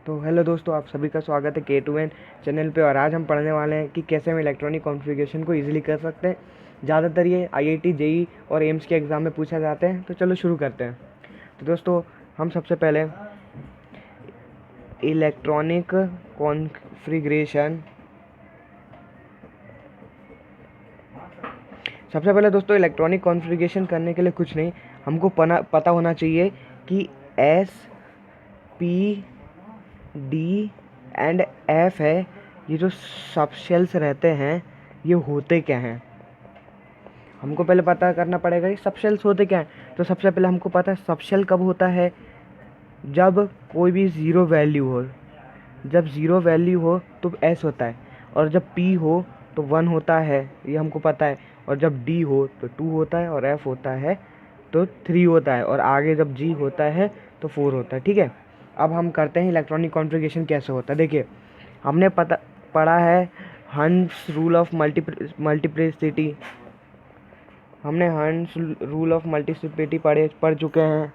तो हेलो दोस्तों, आप सभी का स्वागत है K2N चैनल पे। और आज हम पढ़ने वाले हैं कि कैसे हम इलेक्ट्रॉनिक कॉन्फ़िगरेशन को इजीली कर सकते हैं। ज़्यादातर ये IIT जेई और एम्स के एग्ज़ाम में पूछा जाते हैं। तो चलो शुरू करते हैं। तो दोस्तों, हम सबसे पहले इलेक्ट्रॉनिक कॉन्फ़िगरेशन सबसे पहले दोस्तों इलेक्ट्रॉनिक कॉन्फ़िगरेशन करने के लिए कुछ नहीं, हमको पता होना चाहिए कि S P D and F है, ये जो सब शेल्स रहते हैं ये होते क्या हैं। हमको पहले पता करना पड़ेगा कि सब शेल्स होते क्या हैं। तो सबसे पहले हमको पता है सब शेल कब होता है, जब कोई भी ज़ीरो वैल्यू हो। जब ज़ीरो वैल्यू हो तो एस होता है, और जब पी हो तो वन होता है, ये हमको पता है। और जब डी हो तो टू होता है, और एफ होता है तो थ्री होता है, और आगे जब जी होता है तो फोर होता है। ठीक है, अब हम करते हैं इलेक्ट्रॉनिक कॉन्फ़िगरेशन कैसे होता है। देखिए, हमने पढ़ा है हंस रूल ऑफ मल्टीप्लिसिटी। हमने हंस रूल ऑफ मल्टीप्लिसिटी पढ़ चुके हैं।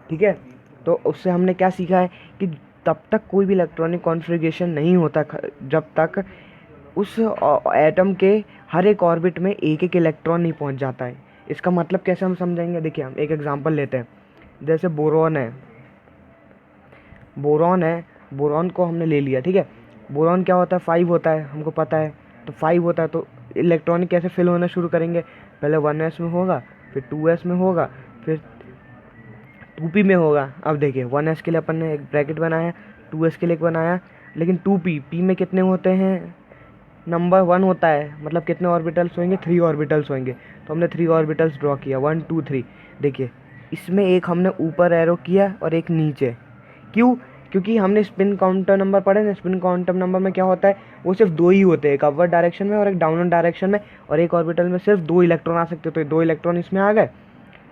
ठीक है, तो उससे हमने क्या सीखा है कि तब तक कोई भी इलेक्ट्रॉनिक कॉन्फ़िगरेशन नहीं होता जब तक उस एटम के हर एक ऑर्बिट में एक एक इलेक्ट्रॉन नहीं पहुंच जाता है। इसका मतलब कैसे हम समझेंगे, देखिए हम एक एग्जांपल लेते हैं। जैसे बोरॉन है, बोरॉन को हमने ले लिया। ठीक है, बोरॉन क्या होता है, 5 होता है, हमको पता है। तो 5 होता है तो इलेक्ट्रॉन कैसे फिल होना शुरू करेंगे, पहले 1s में होगा, फिर 2s में होगा, फिर 2p में होगा। अब देखिए 1s के लिए अपन ने एक ब्रैकेट बनाया, 2s के लिए एक बनाया, लेकिन 2p में कितने होते हैं, नंबर 1 होता है, मतलब कितने ऑर्बिटल्स होंगे, 3 ऑर्बिटल्स होंगे। तो हमने 3 ऑर्बिटल्स ड्रॉ किया, 1 2 3। देखिए इसमें एक हमने ऊपर एरो किया और एक नीचे। क्यों? क्योंकि हमने स्पिन काउंटर नंबर पढ़े ना, स्पिन काउंटर नंबर में क्या होता है, वो सिर्फ 2 ही होते हैं, एक अपवर्ड डायरेक्शन में और एक डाउनवर्ड डायरेक्शन में। और एक ऑर्बिटल में सिर्फ 2 इलेक्ट्रॉन आ सकते, तो 2 इलेक्ट्रॉन इसमें आ गए।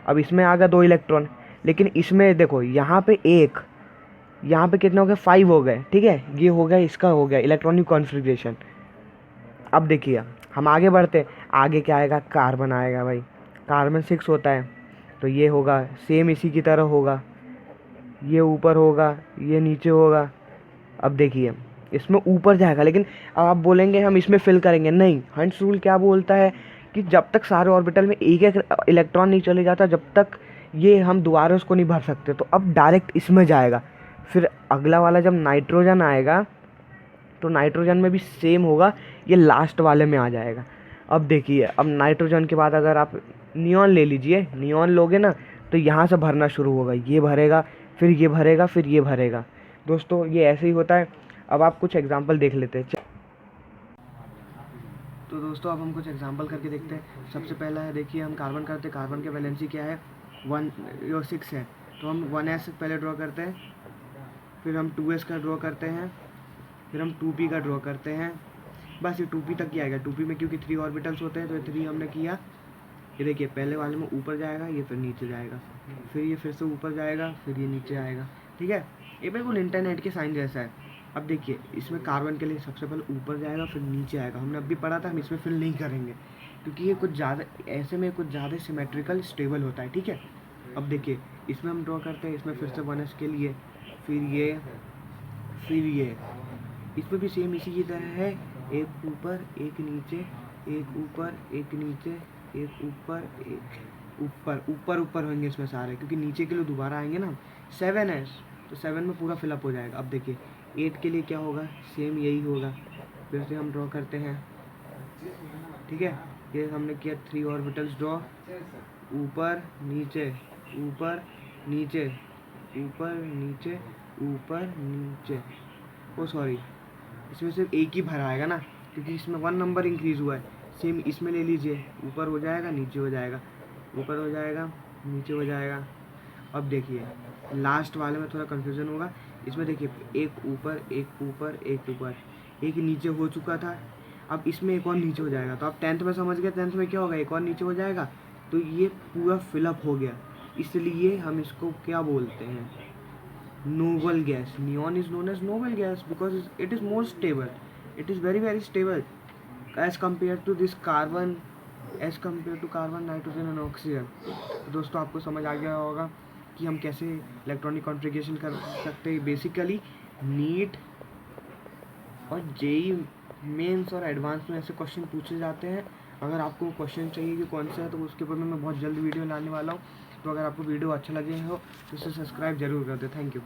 अब इसमें आ गया 2 इलेक्ट्रॉन, लेकिन इसमें देखो यहाँ पे एक, यहाँ पे कितने हो गए, 5 हो गए। ठीक है, ये हो गया, इसका हो गया इलेक्ट्रॉनिक कॉन्फ़िगरेशन। अब देखिए हम आगे बढ़ते, आगे क्या आएगा, कार्बन आएगा भाई। कार्बन 6 होता है, तो ये होगा सेम इसी की तरह होगा, ये ऊपर होगा, ये नीचे होगा। अब देखिए इसमें ऊपर जाएगा, लेकिन अब आप बोलेंगे हम इसमें फिल करेंगे, नहीं। हंस रूल क्या बोलता है कि जब तक सारे ऑर्बिटल में एक एक इलेक्ट्रॉन नहीं चले जाता, जब तक ये हम दोबारा उसको नहीं भर सकते। तो अब डायरेक्ट इसमें जाएगा। फिर अगला वाला जब नाइट्रोजन आएगा तो नाइट्रोजन में भी सेम होगा, ये लास्ट वाले में आ जाएगा। अब देखिए, अब नाइट्रोजन के बाद अगर आप नियॉन ले लीजिए, नियॉन लोगे ना, तो यहाँ से भरना शुरू होगा, ये भरेगा, फिर ये भरेगा, फिर ये भरेगा। दोस्तों ये ऐसे ही होता है। अब आप कुछ एग्जांपल देख लेते हैं। तो दोस्तों अब हम कुछ एग्जांपल करके देखते हैं। सबसे पहला है, देखिए हम कार्बन करते हैं, कार्बन की वैलेंसी क्या है, 6 है। तो हम 1s पहले ड्रॉ करते हैं, फिर हम 2s का ड्रॉ करते हैं, फिर हम 2p का ड्रॉ करते हैं। बस ये 2p तक ही आएगा। 2p में क्योंकि 3 ऑर्बिटल्स होते हैं, तो ये 3 हमने किया। ये देखिए पहले वाले में ऊपर जाएगा, ये फिर नीचे जाएगा, फिर ये फिर से ऊपर जाएगा, फिर ये नीचे आएगा। ठीक है, ये बिल्कुल इंटरनेट के साइन जैसा है। अब देखिए इसमें कार्बन के लिए सबसे पहले ऊपर जाएगा, फिर नीचे आएगा। हमने अभी पढ़ा था, हम इसमें फिल नहीं करेंगे क्योंकि ये कुछ ज़्यादा ऐसे में कुछ ज़्यादा सिमेट्रिकल स्टेबल होता है। ठीक है, अब देखिए इसमें हम ड्रॉ करते हैं, इसमें फिर से 1s के लिए, फिर ये, फिर ये। इसमें भी सेम इसी की तरह है, एक ऊपर एक नीचे, एक ऊपर एक नीचे, एक ऊपर एक ऊपर, ऊपर ऊपर होंगे इसमें सारे, क्योंकि नीचे के लिए दोबारा आएंगे ना। 7 है तो 7 में पूरा फिलअप हो जाएगा। अब देखिए 8 के लिए क्या होगा, सेम यही होगा। फिर से हम ड्रॉ करते हैं। ठीक है, ये हमने किया 3 ऑर्बिटल्स ड्रॉ, ऊपर नीचे, ऊपर नीचे, ऊपर नीचे, ऊपर नीचे। ओ सॉरी, इसमें सिर्फ एक ही भरा आएगा ना, क्योंकि इसमें 1 नंबर इंक्रीज़ हुआ है। सेम इसमें ले लीजिए, ऊपर हो जाएगा, नीचे हो जाएगा, ऊपर हो जाएगा, नीचे हो जाएगा। अब देखिए लास्ट वाले में थोड़ा कन्फ्यूज़न होगा। इसमें देखिए एक ऊपर एक ऊपर एक ऊपर, एक नीचे हो चुका था, अब इसमें एक और नीचे हो जाएगा। तो आप 10th में समझ गए, 10th में क्या होगा, एक और नीचे हो जाएगा। तो ये पूरा फिलअप हो गया, इसलिए हम इसको क्या बोलते हैं, noble gas. Neon is known as noble gas because it is more stable. It is very very stable as compared to this carbon, as compared to carbon, nitrogen and oxygen. तो दोस्तों आपको समझ आ गया होगा कि हम कैसे इलेक्ट्रॉनिक कॉन्फ़िगरेशन कर सकते हैं। बेसिकली नीट और जेई मेंस और एडवांस में ऐसे क्वेश्चन पूछे जाते हैं। अगर आपको क्वेश्चन चाहिए कि कौन सा है, तो उसके ऊपर में मैं बहुत जल्द वीडियो लाने वाला हूँ। तो अगर आपको वीडियो अच्छा लगे हो तो इसे सब्सक्राइब जरूर कर दे। Thank you.